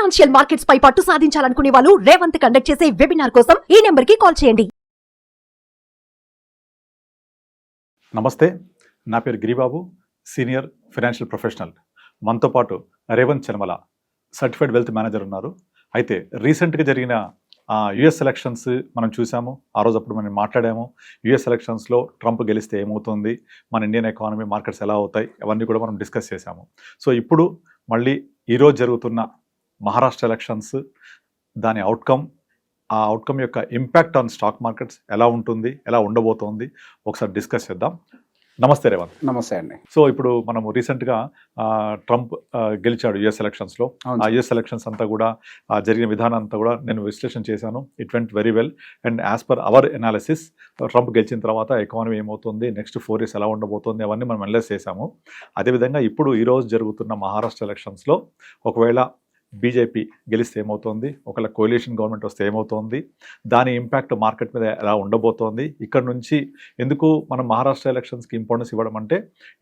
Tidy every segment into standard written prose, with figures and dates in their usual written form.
Financial markets పై పట్టు సాధించాలనుకునే వాళ్ళు Revanth conduct చేసే వెబినార్ కోసం ఈ నెంబర్ కి కాల్ చేయండి. నమస్తే, నా పేరు గిరిబాబు, సీనియర్ ఫైనాన్షియల్ ప్రొఫెషనల్. మనతో పాటు రేవంత్ చర్మల, సర్టిఫైడ్ వెల్త్ మేనేజర్ ఉన్నారు. అయితే రీసెంట్గా జరిగిన యుఎస్ ఎలక్షన్స్ మనం చూసాము. ఆ రోజు అప్పుడు మనం మాట్లాడాము. యుఎస్ ఎలక్షన్స్లో ట్రంప్ గెలిస్తే ఏమవుతుంది, మన ఇండియన్ ఎకానమీ మార్కెట్స్ ఎలా అవుతాయి, అవన్నీ కూడా మనం డిస్కస్ చేశాము. సో ఇప్పుడు మళ్ళీ ఈరోజు జరుగుతున్న మహారాష్ట్ర ఎలక్షన్స్, దాని అవుట్కమ్, ఆ అవుట్కమ్ యొక్క ఇంపాక్ట్ ఆన్ స్టాక్ మార్కెట్స్ ఎలా ఉంటుంది, ఎలా ఉండబోతోంది, ఒకసారి డిస్కస్ చేద్దాం. నమస్తే రేవంత్. నమస్తే అండి. సో ఇప్పుడు మనము రీసెంట్గా ట్రంప్ గెలిచాడు యుఎస్ ఎలక్షన్స్లో. ఆ యుఎస్ ఎలక్షన్స్ అంతా కూడా జరిగిన విధానం అంతా కూడా నేను విశ్లేషణ చేశాను. It went very well. And as per our analysis, Trump గెలిచిన తర్వాత ఎకానమీ ఏమవుతుంది, నెక్స్ట్ 4 years ఎలా ఉండబోతుంది, అవన్నీ మనం అనలైజ్ చేశాము. అదేవిధంగా ఇప్పుడు ఈరోజు జరుగుతున్న మహారాష్ట్ర ఎలక్షన్స్లో ఒకవేళ బీజేపీ గెలిస్తే ఏమవుతుంది, ఒకవేళ కోalition గవర్నమెంట్ వస్తే ఏమవుతుంది, దాని ఇంపాక్ట్ మార్కెట్ మీద ఎలా ఉండబోతోంది. ఇక్కడ నుంచి ఎందుకు మనం మహారాష్ట్ర ఎలక్షన్స్కి ఇంపార్టెన్స్ ఇవ్వడం అంటే,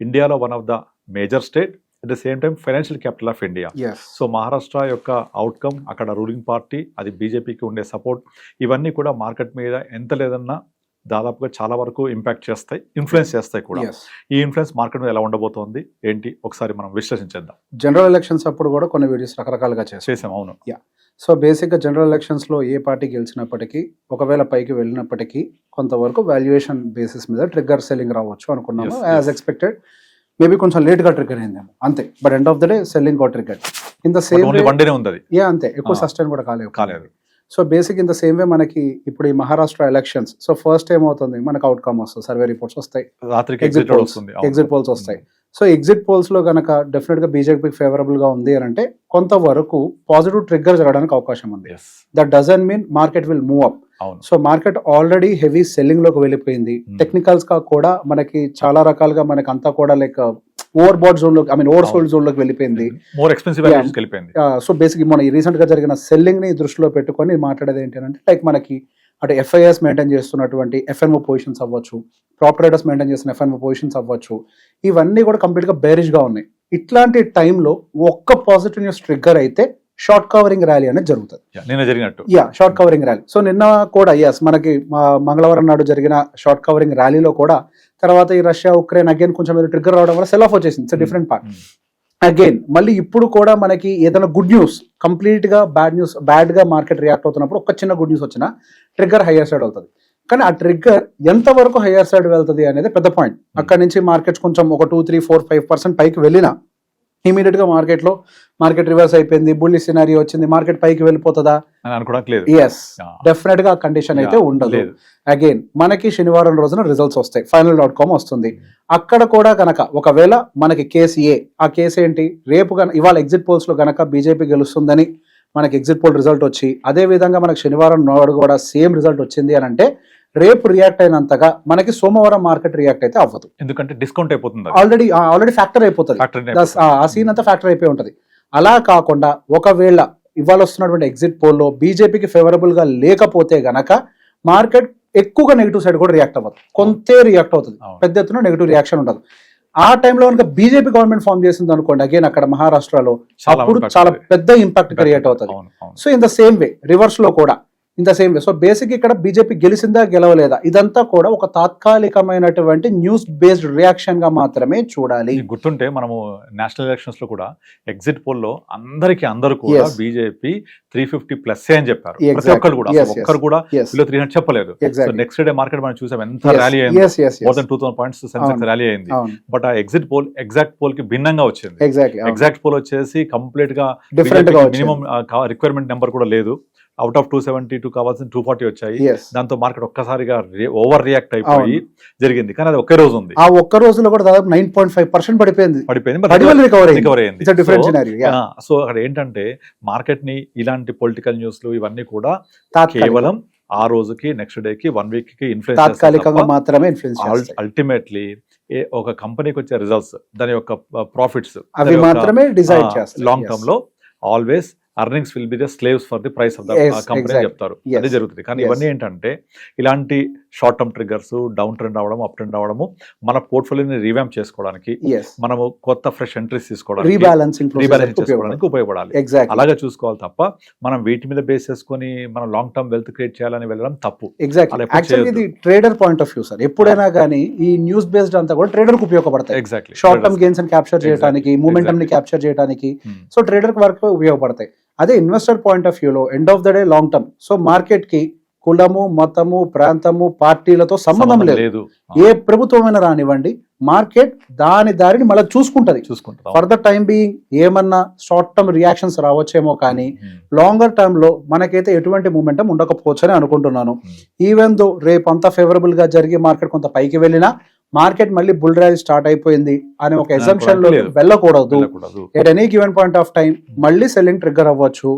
ఇండియాలో one of the major state, at the same time financial capital of India. So Maharashtra యొక్క అవుట్కమ్, అక్కడ రూలింగ్ పార్టీ, అది బీజేపీకి ఉండే సపోర్ట్, ఇవన్నీ కూడా మార్కెట్ మీద ఎంత లేదన్నా దాదాపుగా చాలా వరకు ఇంపాక్ట్ చేస్తాయి, ఇన్ఫ్లుయెన్స్ చేస్తాయి కూడా. ఈ ఇన్ఫ్లుయెన్స్ మార్కెట్ మీద ఎలా ఉండబోతోంది ఏంటి, ఒకసారి మనం విశ్లేషించేద్దాం. జనరల్ ఎలక్షన్స్ అప్పుడు కూడా కొన్ని వీడియోస్ రకరకాలుగా చేసాం. అవును. సో బేసిక్గా జనరల్ ఎలక్షన్స్లో ఏ పార్టీ గెలిచినప్పటికీ, ఒకవేళ పైకి వెళ్ళినప్పటికీ కొంతవరకు వాల్యుయేషన్ బేసిస్ మీద ట్రిగ్గర్ సెల్లింగ్ రావచ్చు అనుకున్నాము. యాజ్ ఎక్స్పెక్టెడ్, మేబీ కొంచెం లేట్గా ట్రిగ్గర్ అయిందేమో అంతే. But end of the day selling గా trigger. In the same way అంతే, ఎక్కువ సస్టైన్ కూడా కాలేదు. So basic in the same way మనకి ఇప్పుడు ఈ మహారాష్ట్ర ఎలక్షన్స్, సో ఫస్ట్ ఏమవుతుంది, మనకు అవుట్కమ్ వస్తుంది, సర్వే రిపోర్ట్స్ వస్తాయి, ఎగ్జిట్ పోల్స్ వస్తాయి. సో ఎగ్జిట్ పోల్స్ లో కనుక డెఫినెట్ గా బీజేపీకి ఫేవరబుల్ గా ఉంది అని అంటే కొంతవరకు పాజిటివ్ ట్రిగ్గర్ జరగడానికి అవకాశం ఉంది. That doesn't mean market will move up. So market already heavy selling లోకి వెళ్ళిపోయింది. టెక్నికల్స్ గా కూడా మనకి చాలా రకాలుగా మనకి అంతా కూడా లైక్ ఓవర్ బాట్ జోన్ లోకి, ఓవర్ సోల్డ్ జోన్ లోకి వెళ్ళిపోయింది. సో బేసిక్ మన రీసెంట్ గా జరిగిన సెల్లింగ్ ని దృష్టిలో పెట్టుకొని మాట్లాడేది ఏంటి అంటే, లైక్ మనకి అటు ఎఫ్ఐఎస్ మెయింటైన్ చేస్తున్నటువంటి ఎఫ్ఎన్ఓ పొజిషన్స్ అవ్వచ్చు, ప్రాప్ ట్రేడర్స్ మెయింటైన్ చేస్తున్న ఎఫ్ఎన్ఓ పొజిషన్స్ అవ్వచ్చు, ఇవన్నీ కూడా కంప్లీట్ గా బేరిష్ గా ఉన్నాయి. ఇట్లాంటి టైంలో ఒక్క పాజిటివ్ న్యూస్ ట్రిగ్గర్ అయితే షార్ట్ కవరింగ్ ర్యాలీ అనేది జరుగుతుంది. Short covering rally. సో నిన్న కూడా మనకి మంగళవారం నాడు జరిగిన షార్ట్ కవరింగ్ ర్యాలీలో కూడా తర్వాత ఈ రష్యా ఉక్రెయిన్ అగైన్ కొంచెం ట్రిగ్గర్ రావడం వల్ల సెల్ ఆఫ్ వచ్చేసింది. It's different part again. మళ్ళీ ఇప్పుడు కూడా మనకి ఏదైనా గుడ్ న్యూస్, కంప్లీట్ గా బ్యాడ్ గా మార్కెట్ రియాక్ట్ అవుతున్నప్పుడు ఒక చిన్న గుడ్ న్యూస్ వచ్చినా ట్రిగ్గర్ హయ్యర్ సైడ్ అవుతుంది. కానీ ఆ ట్రిగ్గర్ ఎంత వరకు హయ్యర్ సైడ్ వెళ్తుంది అనేది పెద్ద పాయింట్. అక్కడ నుంచి మార్కెట్స్ కొంచెం ఒక 2, 3, 4, 5% పైకి వెళ్ళినా ఇమీడియట్ గా మార్కెట్ రివర్స్ అయిపోయింది, బుల్లి సినారియో వచ్చింది, మార్కెట్ పైకి వెళ్ళిపోతుందా? ఎస్, డెఫినెట్ గా కండిషన్ అయితే ఉండదు. అగైన్ మనకి శనివారం రోజున రిజల్ట్స్ వస్తాయి, ఫైనల్ అవుట్కమ్ వస్తుంది. అక్కడ కూడా కనుక ఒకవేళ మనకి కేసు ఆ కేసు ఏంటి, రేపు ఇవాళ ఎగ్జిట్ పోల్స్ లో కనుక బీజేపీ గెలుస్తుందని మనకి ఎగ్జిట్ పోల్ రిజల్ట్ వచ్చి, అదే విధంగా మనకి శనివారం నాడు కూడా సేమ్ రిజల్ట్ వచ్చింది అని అంటే, రేపు రియాక్ట్ అయినంతగా మనకి సోమవారం మార్కెట్ రియాక్ట్ అయితే అవ్వదు. ఎందుకంటే డిస్కౌంట్ అయిపోతుంది, ఆల్రెడీ ఫ్యాక్టర్ అయిపోతుంది, ఆ సీన్ అంతా ఫ్యాక్టర్ అయిపోయి ఉంటుంది. అలా కాకుండా ఒకవేళ ఇవాళ వస్తున్నటువంటి ఎగ్జిట్ పోల్లో బీజేపీకి ఫేవరబుల్ గా లేకపోతే గనక మార్కెట్ ఎక్కువగా నెగిటివ్ సైడ్ కూడా రియాక్ట్ అవ్వదు, కొంతే రియాక్ట్ అవుతుంది, పెద్ద ఎత్తున నెగిటివ్ రియాక్షన్ ఉండదు. ఆ టైంలో కనుక బీజేపీ గవర్నమెంట్ ఫామ్ చేసింది అనుకోండి, అగైన్ అక్కడ మహారాష్ట్రలో అప్పుడు చాలా పెద్ద ఇంపాక్ట్ క్రియేట్ అవుతుంది. So in the same way reverse లో కూడా in the same way. So basic ఇక్కడ బీజేపీ గెలిచిందా గెలవలేదా ఇదంతా కూడా ఒక తాత్కాలికమైనటువంటి న్యూస్ బేస్డ్ రియాక్షన్ గా మాత్రమే చూడాలి. గుర్తుంటే మనము నేషనల్ ఎలక్షన్స్ లో కూడా ఎగ్జిట్ పోల్ లో అందరూ కూడా బీజేపీ 350+ అని చెప్పారు. ప్రతి ఒక్కరు కూడా, ఒక్కరు కూడా 300 చెప్పలేదు. నెక్స్ట్ డే మార్కెట్ మనం చూసాం, ఎంత ర్యాలీ అయింది, more than 2000 points Sensex rally అయింది. బట్ ఆ ఎగ్జిట్ పోల్ ఎగ్జాక్ట్ పోల్ కి భిన్నంగా వచ్చింది. ఎగ్జాక్ట్ పోల్ వచ్చేసి కంప్లీట్ గా మినిమం రిక్వైర్మెంట్ నెంబర్ కూడా లేదు. అవుట్ ఆఫ్ 272 కావాల్సిన 240 వచ్చాయి. దాంతో మార్కెట్ ఒక్కసారిగా ఓవర్ రియాక్ట్ అయిపోయి జరిగింది. కానీ అది ఒకే రోజు ఉంది. ఆ ఒక్క రోజులో కూడా దాదాపు 9.5% పడిపోయింది. రికవర్ అయింది. సో అక్కడ ఏంటంటే మార్కెట్ ని ఇలాంటి పొలిటికల్ న్యూస్లు ఇవన్నీ కూడా కేవలం ఆ రోజుకి, నెక్స్ట్ డేకి, 1 week కి ఇన్ఫ్లుయెన్స్ మాత్రమే ఇన్ఫ్లుయెన్స్. అల్టిమేట్లీ ఒక కంపెనీకి వచ్చే రిజల్ట్స్, దాని యొక్క ప్రాఫిట్స్ అవి మాత్రమే డిసైడ్ చేస్తాయి. లాంగ్ టర్మ్ లో always earnings will be the slaves for the price of the Yes, company exactly. చెప్తారు. Yes. అదే జరుగుతుంది. కానీ Yes. ఇవన్నీ ఏంటంటే ఇలాంటి short term triggers, down trend అవడం, అప్ ట్రెండ్ అవడము, మన పోర్ట్ఫోలియోని రీవ్యాంప్ చేసుకోవడానికి, ఎస్ మనము కొత్త ఫ్రెష్ ఎంట్రీస్ తీసుకోవడానికి, రీబ్యాలెన్సింగ్ రీబ్యాలెన్స్ చేసుకోవడానికి ఉపయోగపడాలి. ఎగ్జాక్ట్లీ అలాగే చూసుకోవాలి తప్ప మనం వీటి మీద బేస్ చేసుకొని మనం లాంగ్ టర్మ్ వెల్త్ క్రియేట్ చేయాలని వెళ్ళడం తప్పు. ఎగ్జాక్ట్లీ అలా ఎప్పుడు యాక్చువల్లీ ఇది చేయొద్దు. Trader point of view sir. ఎప్పుడైనా కానీ ఈ న్యూస్ బేస్డ్ అంతా కూడా ట్రేడర్ కు ఉపయోగపడతాయి. ఎగ్జాక్ట్లీ షార్ట్ టర్మ్ గెయిన్స్ ని క్యాప్చర్ చేయడానికి, మూమెంటమ్ ని క్యాప్చర్ చేయడానికి, సో ట్రేడర్ వరకు ఉపయోగపడతాయి. అదే ఇన్వెస్టర్ పాయింట్ ఆఫ్ వ్యూలో end of the day long term. So market కి కులము, మతము, ప్రాంతము, పార్టీలతో సంబంధం లేదు. ఏ ప్రభుత్వమైనా రానివ్వండి, మార్కెట్ దాని దారిని మళ్ళీ చూసుకుంటది. చూసుకుంటాం. ఫర్ ద టైం బీయింగ్ ఏమన్నా షార్ట్ టర్మ్ రియాక్షన్స్ రావచ్చేమో కానీ లాంగర్ టర్మ్ లో మనకైతే ఎటువంటి మూమెంటం ఉండకపోవచ్చు అని అనుకుంటున్నాను. ఈవెన్ దో రేపు అంతా ఫేవరబుల్ గా జరిగి మార్కెట్ కొంత పైకి వెళ్ళినా మార్కెట్ మళ్ళీ బుల్ రైజ్ స్టార్ట్ అయిపోయింది అనే ఒక ఎగ్జంప్షన్ లో వెళ్ళకూడదు. At any given point of time మళ్ళీ సెల్లింగ్ ట్రిగ్గర్ అవ్వచ్చు.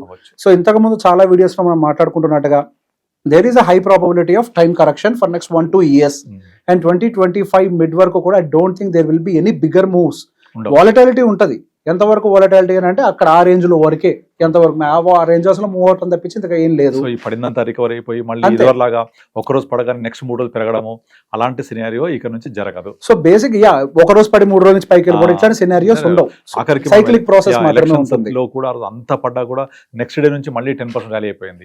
సో ఇంతకు ముందు చాలా వీడియోస్ లో మనం మాట్లాడుకుంటున్నట్టుగా there is a high probability of time correction for next 1-2 years. And 2025 mid వరకు కూడా I don't think there will be any bigger moves. Volatility ఉంటది. ఎంతవరకు వాలటాలిటీ అని అంటే అక్కడ ఆ రేంజ్ లో వరకే, ఎంతవరకు ఆ రేంజెస్ లో మూవ్ అవటం తప్పించి ఇంకా ఏం లేదు. సో ఈ పడిందంతా రికవర్ అయిపోయి మళ్ళీ ఇదివరలాగా ఒక రోజు పడగానే నెక్స్ట్ 3 రోజులు పెరగడము అలాంటి సినారియో ఇక నుంచి జరగదు. సో బేసిక్ ఒక రోజు పడి 3 రోజుల నుంచి పైకి వెళ్ళిపోవడం ఇట్లాంటి సినారియోస్ ఉండవు. ఆఖరికి సైక్లిక్ ప్రాసెస్ మాత్రమే ఉంటుంది. లో కూడా అంత పడ్డా కూడా నెక్స్ట్ డే నుంచి మళ్ళీ 10% ర్యాలీ అయిపోయింది.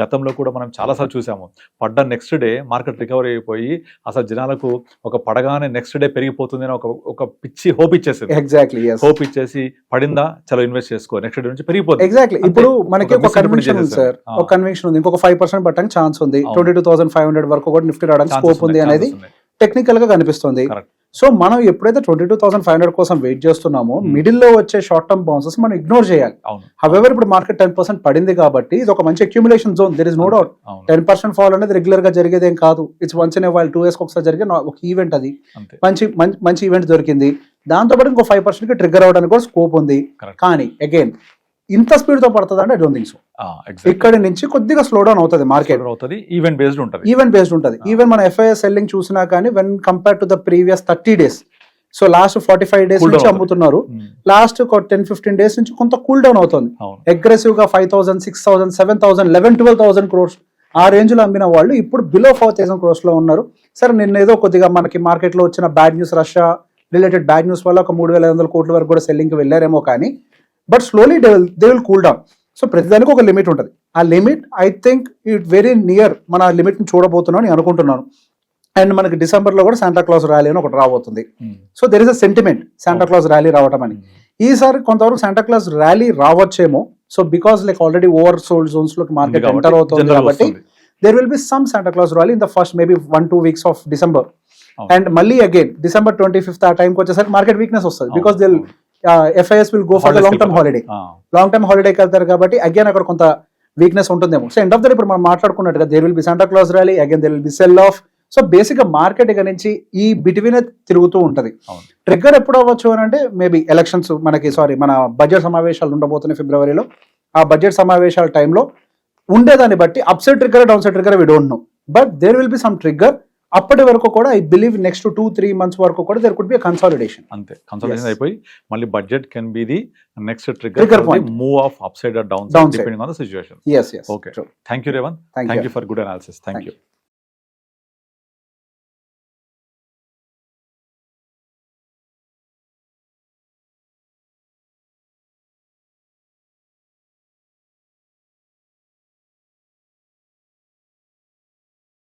గతంలో కూడా మనం చాలా సార్లు చూసాము, పడ్డ నెక్స్ట్ డే మార్కెట్ రికవర్ అయిపోయి అసలు జనాలకు ఒక పడగానే నెక్స్ట్ డే పెరిగిపోతుంది అని ఒక పిచ్చి హోప్ ఇచ్చేసింది. ఎగ్జాక్ట్లీ హోప్ ఇచ్చేసి పడిందా చలో ఇన్వెస్ట్ చేసుకో, నెక్స్ట్ డే నుంచి పెరిగిపోతుంది. ఎగ్జాక్ట్లీ. ఇప్పుడు మనకి ఒక కన్వెన్షన్ ఉంది సార్, ఒక కన్వెన్షన్ ఉంది, ఇంకొక 5% పట్టడానికి ఛాన్స్ ఉంది, 22,500 వరకు కూడా నిఫ్టీ రావడానికి స్కోప్ ఉంది అనేది టెక్నికల్ గా కనిపిస్తుంది. సో మనం ఎప్పుడైతే 22,500 కోసం వెయిట్ చేస్తున్నామో మిడిల్ లో వచ్చే షార్ట్ టర్మ్ బౌన్సెస్ మనం ఇగ్నోర్ చేయాలి. హవెవర్ ఇప్పుడు మార్కెట్ 10% పడింది కాబట్టి ఇది ఒక మంచి accumulation zone, there is no doubt. 10% fall అనేది రెగ్యులర్ గా జరిగేది ఏం కాదు. It's once in a while, 2 years ఒకసారి జరిగే ఒక ఈవెంట్. అది మంచి ఈవెంట్ దొరికింది. దాంతో పాటు ఇంకో 5% కి ట్రిగ్గర్ అవడానికి కూడా స్కోప్ ఉంది. కానీ అగైన్ ఇంత స్పీడ్ తో పడుతుంది అంటే ఐ డోంట్ థింక్ సో. ఇక్కడి నుంచి కొద్దిగా స్లో డౌన్ అవుతుంది మార్కెట్. ఈవెంట్ బేస్డ్ ఉంటుంది. ఈవెన్ మన ఎఫ్ఐఎస్ సెల్లింగ్ చూసినా కానీ when compare to the previous 30 days, so last 45 days నుంచి అమ్ముతున్నారు, లాస్ట్ 10-15 days నుంచి కొంత కూల్ డౌన్ అవుతుంది. అగ్రెసివ్ గా 5,000, 6,000, 7,000, 11,000, 12,000 crores ఆ రేంజ్ లో అమ్మిన వాళ్ళు ఇప్పుడు బిలో 4,000 crores లో ఉన్నారు. సరే నిన్న ఏదో కొద్దిగా మనకి మార్కెట్ లో వచ్చిన bad news, Russia related bad news వల్ల ఒక 3,500 కోట్ల వరకు కూడా సెల్లింగ్ కి వెళ్ళారేమో కానీ but slowly they will cool down. So ప్రతిదానికి ఒక లిమిట్ ఉంటుంది. ఆ limit I think it very near మన లిమిట్ ని చూడబోతున్నాం అని అనుకుంటున్నాను. అండ్ మనకి డిసెంబర్ లో కూడా శాంటా క్లాస్ ర్యాలీ అని ఒకటి రాబోతుంది. So there is a sentiment Santa Claus rally రావటం అని. ఈసారి కొంతవరకు శాంటా క్లాస్ ర్యాలీ రావచ్చేమో. So because like already oversold zones లోకి మార్కెట్ ఎంటర్ అవుతుంది కాబట్టి there will be some Santa Claus rally in the first maybe 1-2 weeks of December. And మళ్ళీ again December 25th ఆ టైంకి వచ్చేసరికి మార్కెట్ వీక్నెస్ వస్తుంది. Because the FIS will go for the long term holiday. Long term హాలిడేకి వెళ్తారు కాబట్టి again అక్కడ కొంత వీక్నెస్ ఉంటుందేమో. So end of the day ఇప్పుడు మనం మాట్లాడుకున్నట్టుగా there will be Santa Claus rally, again there will be sell off. So basic గా మార్కెట్ ఇక నుంచి ఈ బిట్వీన్ తిరుగుతూ ఉంటది. ట్రిగ్గర్ ఎప్పుడు అవ్వచ్చు అని అంటే మేబీ ఎలక్షన్స్ మన బడ్జెట్ సమావేశాలు ఉండబోతున్నాయి ఫిబ్రవరిలో. ఆ బడ్జెట్ సమావేశాల టైంలో ఉండేదాన్ని బట్టి upside trigger, downside trigger we don't know, but there will be some trigger. అప్పటి వరకు కూడా ఐ బిలీవ్ నెక్స్ట్ 2-3 months వరకు కూడా దేర్ కుడ్ బి కన్సాలిడేషన్. అంతే, కన్సాలిడేషన్ అయిపోయి మళ్ళీ budget can be the next trigger point, move of upside or downside depending on the situation. yes okay, thank you Revanth, thank you for good analysis. Thank you.